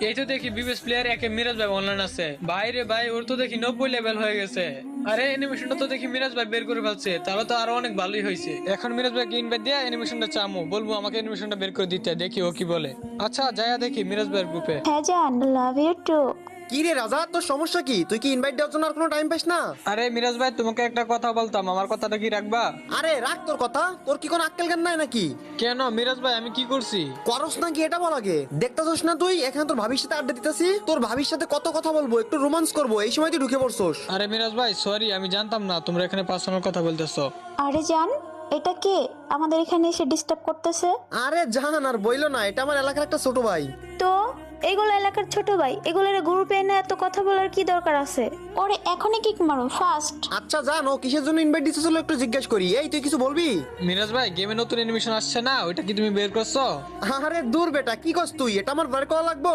এই তো দেখি বিবেস প্লেয়ার একে মিরাজ ভাই অনলাইন আছে। ভাই রে ভাই, ওর তো দেখি 90 লেভেল হয়ে গেছে। আরে অ্যানিমেশনটা তো দেখি মিরাজ ভাই বের করে ফেলছে, তাহলে তো আরো অনেক ভালোই হয়েছে। এখন মিরাজ ভাইকে ইনভাইট দিয়ে অ্যানিমেশনটা চামু, বলবো আমাকে অ্যানিমেশনটা বের করে দিতে, দেখি ও কি বলে। আচ্ছা যায়া দেখি মিরাজ ভাইয়ের গ্রুপে। হ্যাঁ জান, লাভ ইউ টু। কি রে রাজা, তোর সমস্যা কি? তুই কি ইনভাইট দেওয়ার জন্য আর কোনো টাইম পাস না? আরে মিরাজ ভাই, তোমাকে একটা কথা বলতাম, আমার কথাটা কি রাখবা? আরে রাখ তোর কথা, তোর কি কোনো আক্কেল জ্ঞান নাই নাকি? কেন মিরাজ ভাই, আমি কি করছি? করস নাকি এটা বল আগে। দেখতাছস না তুই এখানে তোর ভাবির সাথে আড্ডা দিতেছি, তোর ভাবির সাথে কত কথা বলবো, একটু রোমান্স করবো, এই সময় তুই ঢুকে পড়ছস। আরে মিরাজ ভাই সরি, আমি জানতাম না তোমরা এখানে পার্সোনাল কথা বলতেছো। আরে জান, এটা কে আমাদের এখানে এসে ডিস্টার্ব করতেছে? আরে জাহান আর বইলো না, এটা আমার এলাকার একটা ছোট ভাই। তো এগুলো এলাকার ছোট ভাই, এগুলোর গ্রুপে এনে এত কথা বলার কি দরকার আছে? ওরে এখনই কিক মারো ফাস্ট। আচ্ছা জান, ও কিসের জন্য ইনভাইট দিতে চলো একটু জিজ্ঞেস করি। এই তুই কিছু বলবি? মিরাজ ভাই, গেমে নতুন অ্যানিমেশন আসছে না, ওইটা কি তুমি বের করছো? আরে দূর বেটা, কি করছ তুই? এটা আমার বের করা লাগবো?